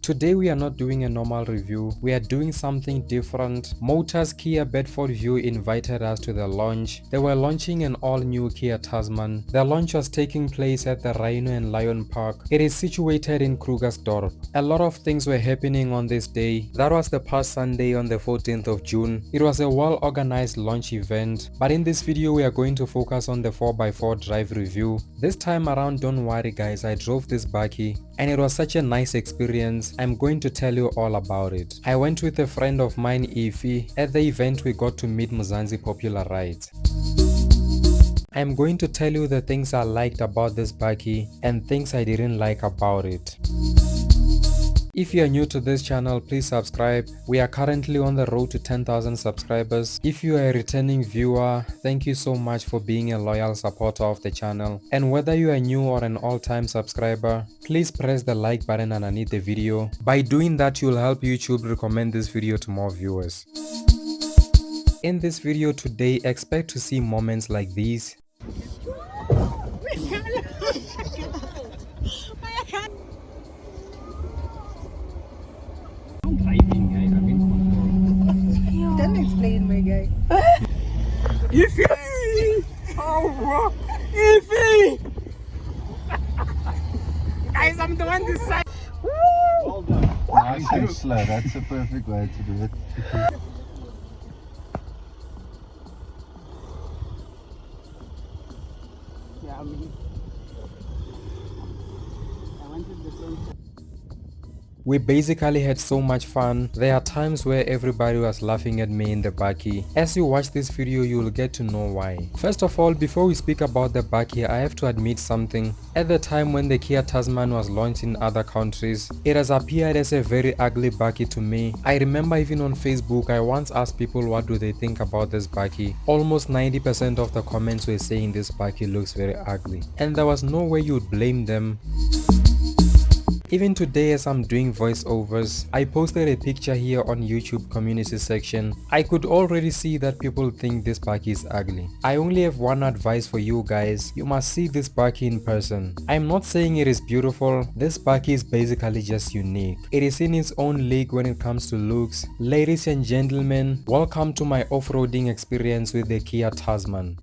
Today we are not doing a normal review, we are doing something different. Motors Kia Bedford View invited us to the launch. They were launching an all-new Kia Tasman. The launch was taking place at the Rhino and Lion Park. It is situated in Krugersdorp. A lot of things were happening on this day. That was the past Sunday on the 14th of June. It was a well-organized launch event, but in this video we are going to focus on the 4x4 drive review. This time around, don't worry guys, I drove this bakkie and it was such a nice experience. I'm going to tell you all about it. I went with a friend of mine, Ify. At the event we got to meet Mzansi Popular Rides. I'm going to tell you the things I liked about this bakkie and things I didn't like about it. If you are new to this channel, please subscribe. We are currently on the road to 10,000 subscribers. If you are a returning viewer, thank you so much for being a loyal supporter of the channel. And whether you are new or an all-time subscriber, please press the like button underneath the video. By doing that, you'll help YouTube recommend this video to more viewers. In this video today, expect to see moments like these. Don't explain, my guy. Ify! Oh, Ify! Guys, I'm the one this side. Well done. Nice and slow. That's the perfect way to do it. Yeah, I wanted the same. We basically had so much fun. There are times where everybody was laughing at me in the bakkie. As you watch this video, you will get to know why. First of all, before we speak about the bakkie, I have to admit something. At the time when the Kia Tasman was launched in other countries, it has appeared as a very ugly bakkie to me. I remember even on Facebook, I once asked people what do they think about this bakkie. Almost 90% of the comments were saying this bakkie looks very ugly. And there was no way you would blame them. Even today as I'm doing voiceovers, I posted a picture here on YouTube community section. I could already see that people think this bakkie is ugly. I only have one advice for you guys, you must see this bakkie in person. I'm not saying it is beautiful, this bakkie is basically just unique. It is in its own league when it comes to looks. Ladies and gentlemen, welcome to my off-roading experience with the Kia Tasman.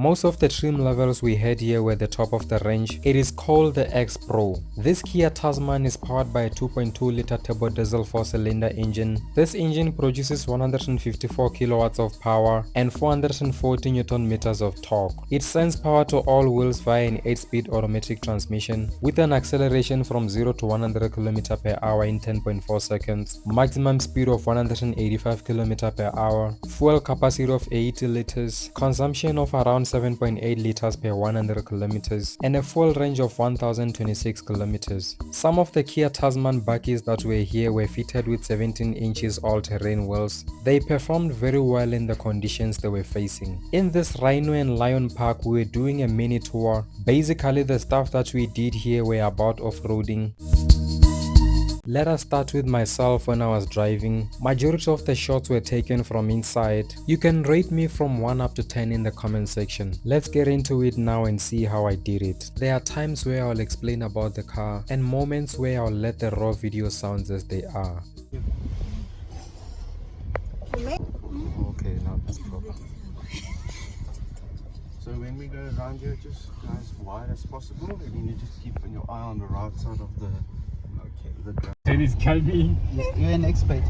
Most of the trim levels we had here were the top of the range. It is called the X-Pro. This Kia Tasman is powered by a 2.2 liter turbo diesel 4-cylinder engine. This engine produces 154 kilowatts of power and 440 Newton meters of torque. It sends power to all wheels via an 8-speed automatic transmission with an acceleration from 0 to 100 km per hour in 10.4 seconds, maximum speed of 185 km per hour, fuel capacity of 80 liters, consumption of around 7.8 liters per 100 kilometers, and a full range of 1026 kilometers. Some of the Kia Tasman bakkies that were here were fitted with 17 inches all-terrain wheels. They performed very well in the conditions they were facing. In this Rhino and Lion Park, we were doing a mini tour. Basically, the stuff that we did here were about off-roading. Let us start with myself when I was driving. Majority of the shots were taken from inside. You can rate me from 1 up to 10 in the comment section. Let's get into it now and see how I did it. There are times where I'll explain about the car and moments where I'll let the raw video sounds as they are. Okay, now that's proper. So when we go around here, just go as wide as possible, and you need to keep your eye on the right side of the drive. Dennis, tell me. You're an expert.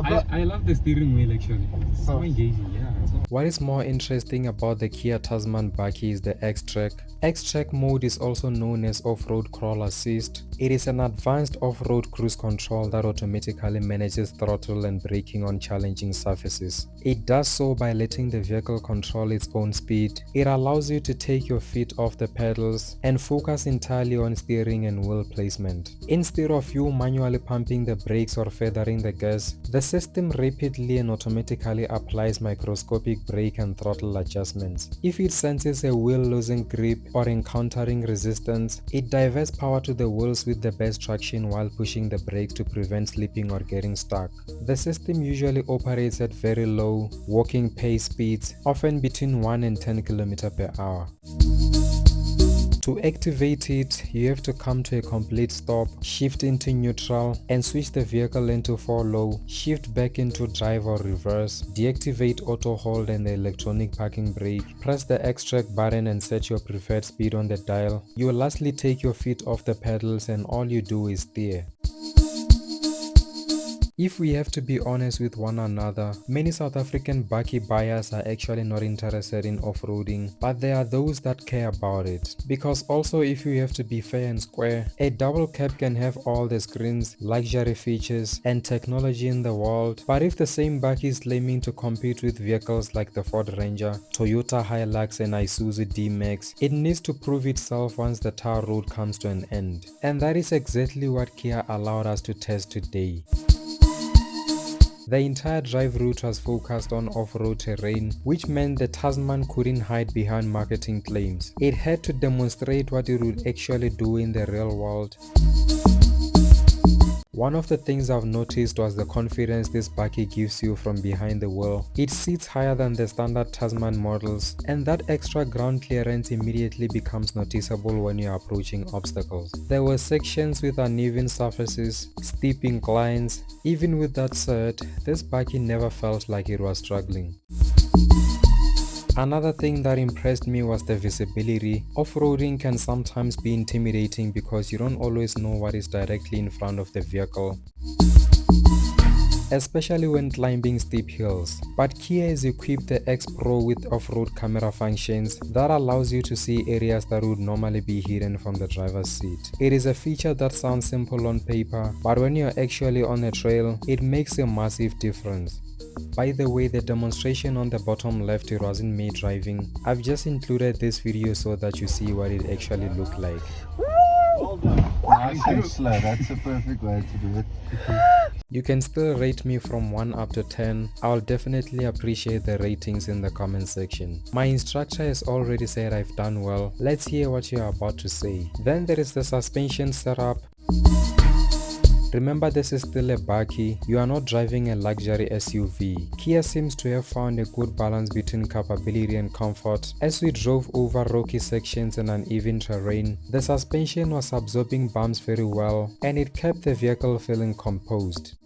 I love the steering wheel actually. It's so engaging, yeah. What is more interesting about the Kia Tasman bakkie is the X-Track. X-Track mode is also known as Off-Road Crawl Assist. It is an advanced off-road cruise control that automatically manages throttle and braking on challenging surfaces. It does so by letting the vehicle control its own speed. It allows you to take your feet off the pedals and focus entirely on steering and wheel placement. Instead of you manually pumping the brakes or feathering the gas, the system rapidly and automatically applies microscopic brake and throttle adjustments. If it senses a wheel losing grip or encountering resistance, it diverts power to the wheels with the best traction while pushing the brake to prevent slipping or getting stuck. The system usually operates at very low walking pace speeds, often between 1 and 10 km per hour. To activate it, you have to come to a complete stop, shift into neutral and switch the vehicle into 4 low, shift back into drive or reverse, deactivate auto hold and the electronic parking brake, press the extract button and set your preferred speed on the dial. You will lastly take your feet off the pedals and all you do is steer. If we have to be honest with one another, many South African bakkie buyers are actually not interested in off-roading, but there are those that care about it. Because also, if you have to be fair and square, a double cab can have all the screens, luxury features and technology in the world, but if the same bakkie is claiming to compete with vehicles like the Ford Ranger, Toyota Hilux and Isuzu D-Max, it needs to prove itself once the tar road comes to an end. And that is exactly what Kia allowed us to test today. The entire drive route was focused on off-road terrain, which meant the Tasman couldn't hide behind marketing claims. It had to demonstrate what it would actually do in the real world. One of the things I've noticed was the confidence this bakkie gives you from behind the wheel. It sits higher than the standard Tasman models, and that extra ground clearance immediately becomes noticeable when you're approaching obstacles. There were sections with uneven surfaces, steep inclines. Even with that said, this bakkie never felt like it was struggling. Another thing that impressed me was the visibility. Off-roading can sometimes be intimidating because you don't always know what is directly in front of the vehicle, especially when climbing steep hills. But Kia has equipped the X-Pro with off-road camera functions that allows you to see areas that would normally be hidden from the driver's seat. It is a feature that sounds simple on paper, but when you're actually on a trail, it makes a massive difference. By the way, the demonstration on the bottom left, it wasn't me driving. I've just included this video so that you see what it actually looked like. Nice and slow, that's a perfect way to do it. You can still rate me from 1 up to 10. I'll definitely appreciate the ratings in the comment section. My instructor has already said I've done well. Let's hear what you're about to say. Then there is the suspension setup. Remember, this is still a bakkie, you are not driving a luxury SUV. Kia seems to have found a good balance between capability and comfort. As we drove over rocky sections and uneven terrain, the suspension was absorbing bumps very well and it kept the vehicle feeling composed.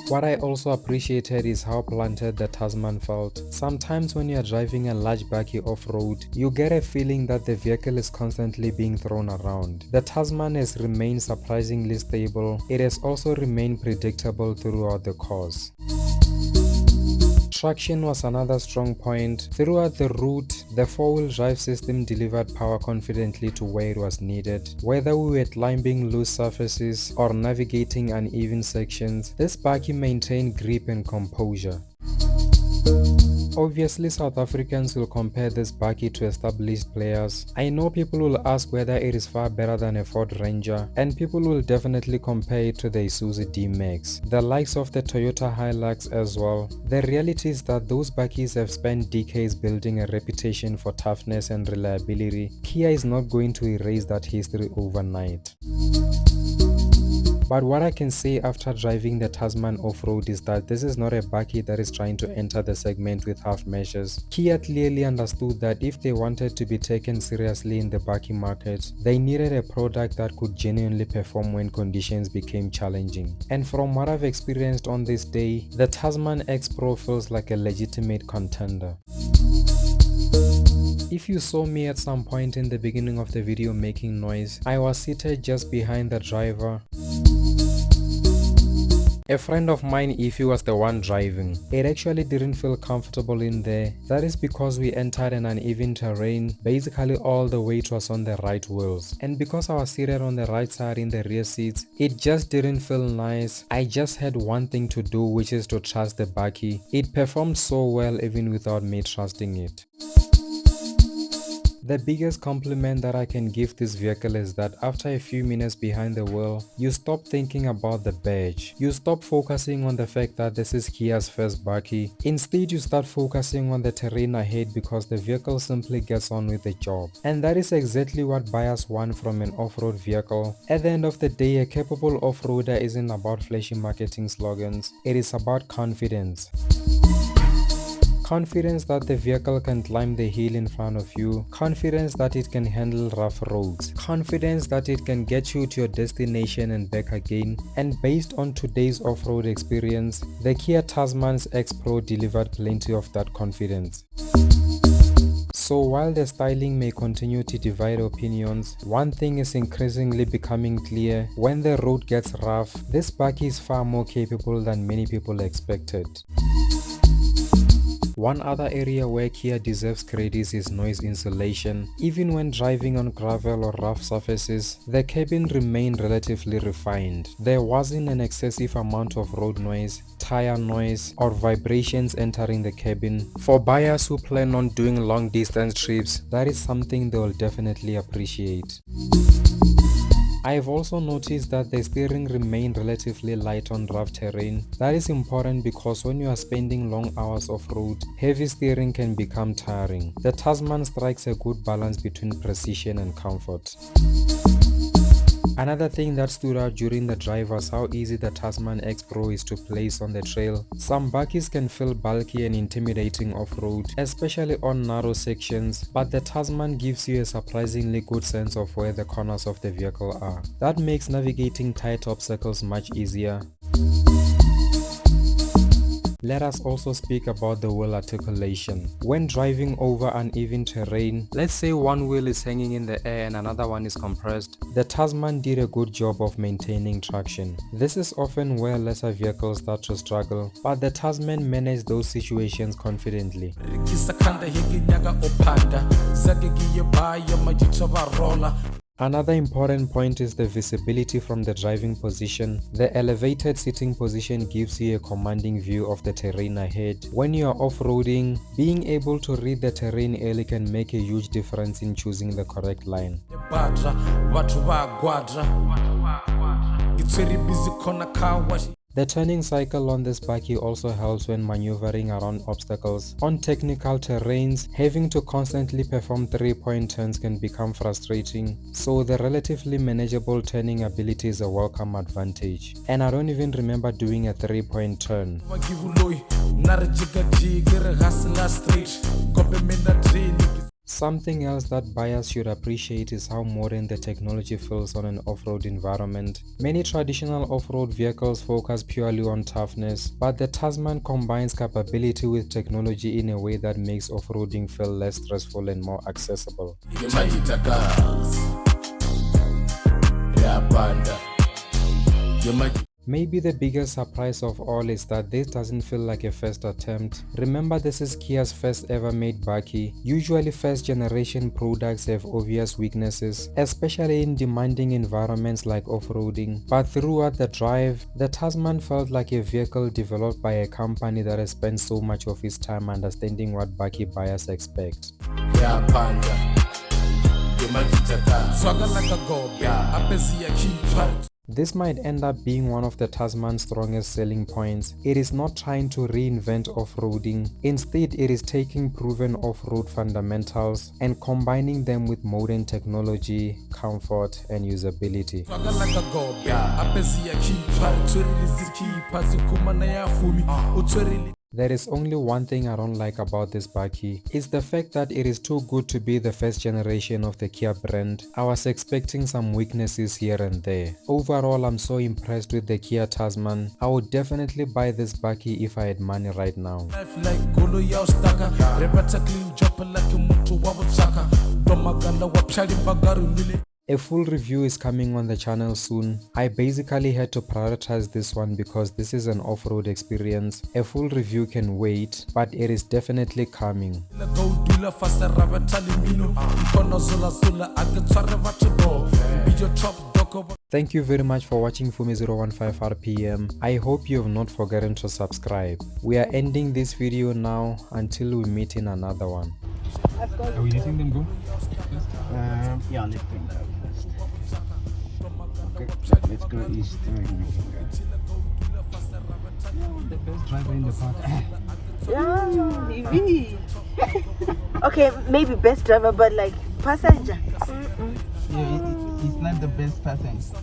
What I also appreciated is how planted the Tasman felt. Sometimes when you are driving a large bakkie off-road, you get a feeling that the vehicle is constantly being thrown around. The Tasman has remained surprisingly stable. It has also remained predictable throughout the course. Traction was another strong point. Throughout the route, the 4-wheel drive system delivered power confidently to where it was needed. Whether we were climbing loose surfaces or navigating uneven sections, this bakkie maintained grip and composure. Obviously, South Africans will compare this bakkie to established players. I know people will ask whether it is far better than a Ford Ranger, and people will definitely compare it to the Isuzu D-Max, the likes of the Toyota Hilux as well. The reality is that those bakkies have spent decades building a reputation for toughness and reliability. Kia is not going to erase that history overnight. But what I can say after driving the Tasman off-road is that this is not a bakkie that is trying to enter the segment with half measures. Kia clearly understood that if they wanted to be taken seriously in the bakkie market, they needed a product that could genuinely perform when conditions became challenging. And from what I've experienced on this day, the Tasman X-Pro feels like a legitimate contender. If you saw me at some point in the beginning of the video making noise, I was seated just behind the driver. A friend of mine, Ify, was the one driving. It actually didn't feel comfortable in there. That is because we entered an uneven terrain. Basically all the weight was on the right wheels. And because I was seated on the right side in the rear seats, it just didn't feel nice. I just had one thing to do, which is to trust the bakkie. It performed so well even without me trusting it. The biggest compliment that I can give this vehicle is that after a few minutes behind the wheel, you stop thinking about the badge. You stop focusing on the fact that this is Kia's first bakkie. Instead, you start focusing on the terrain ahead because the vehicle simply gets on with the job. And that is exactly what buyers want from an off-road vehicle. At the end of the day, a capable off-roader isn't about flashy marketing slogans. It is about confidence. confidence that the vehicle can climb the hill in front of you, confidence that it can handle rough roads, confidence that it can get you to your destination and back again, and based on today's off-road experience, the Kia Tasman X-Pro delivered plenty of that confidence. So while the styling may continue to divide opinions, one thing is increasingly becoming clear: when the road gets rough, this bakkie is far more capable than many people expected. One other area where Kia deserves credit is noise insulation. Even when driving on gravel or rough surfaces, the cabin remained relatively refined. There wasn't an excessive amount of road noise, tire noise, or vibrations entering the cabin. For buyers who plan on doing long distance trips, that is something they will definitely appreciate. I have also noticed that the steering remained relatively light on rough terrain. That is important because when you are spending long hours off-road, heavy steering can become tiring. The Tasman strikes a good balance between precision and comfort. Another thing that stood out during the drive was how easy the Tasman X-Pro is to place on the trail. Some bakkies can feel bulky and intimidating off-road, especially on narrow sections, but the Tasman gives you a surprisingly good sense of where the corners of the vehicle are. That makes navigating tight obstacles much easier. Let us also speak about the wheel articulation. When driving over uneven terrain, let's say one wheel is hanging in the air and another one is compressed, the Tasman did a good job of maintaining traction. This is often where lesser vehicles start to struggle, but the Tasman managed those situations confidently. Another important point is the visibility from the driving position. The elevated sitting position gives you a commanding view of the terrain ahead. When you are off-roading, being able to read the terrain early can make a huge difference in choosing the correct line. The turning cycle on this bakkie also helps when maneuvering around obstacles. On technical terrains, having to constantly perform 3-point turns can become frustrating, so the relatively manageable turning ability is a welcome advantage. And I don't even remember doing a 3-point turn. Something else that buyers should appreciate is how modern the technology feels on an off-road environment. Many traditional off-road vehicles focus purely on toughness, but the Tasman combines capability with technology in a way that makes off-roading feel less stressful and more accessible. Maybe the biggest surprise of all is that this doesn't feel like a first attempt. Remember, this is Kia's first ever made bakkie. Usually first generation products have obvious weaknesses, especially in demanding environments like off-roading. But throughout the drive, the Tasman felt like a vehicle developed by a company that has spent so much of its time understanding what bakkie buyers expect. This might end up being one of the Tasman's strongest selling points. It is not trying to reinvent off-roading. Instead, it is taking proven off-road fundamentals and combining them with modern technology, comfort, and usability. There is only one thing I don't like about this bakkie. It's the fact that it is too good to be the first generation of the Kia brand. I was expecting some weaknesses here and there. Overall, I'm so impressed with the Kia Tasman. I would definitely buy this bakkie if I had money right now. A full review is coming on the channel soon. I basically had to prioritize this one because this is an off-road experience. A full review can wait, but it is definitely coming. Thank you very much for watching Fumi015 RPM. I hope you have not forgotten to subscribe. We are ending this video now until we meet in another one. Are we letting them go? Yeah, let's bring that first. Okay, let's go east. The best driver in the park. Yeah, maybe. Okay, maybe best driver, but like passenger. Yeah, he's not the best passenger.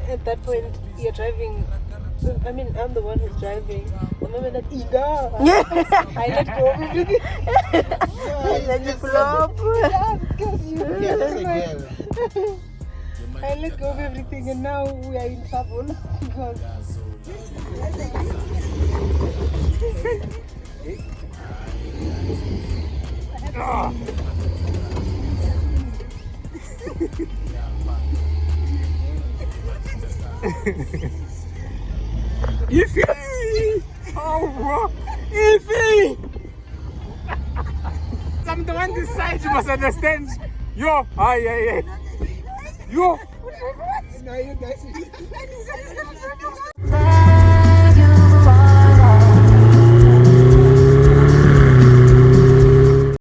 At that point, you're driving I mean, I'm the one who's driving. The moment that Ida, I let go of everything. And then you flop. Yeah, that's a girl. I let go of everything, and now we are in trouble because. Ify! Oh, Ify! I'm the one this side, you must understand. Yo, yeah. Yo! Now you guys.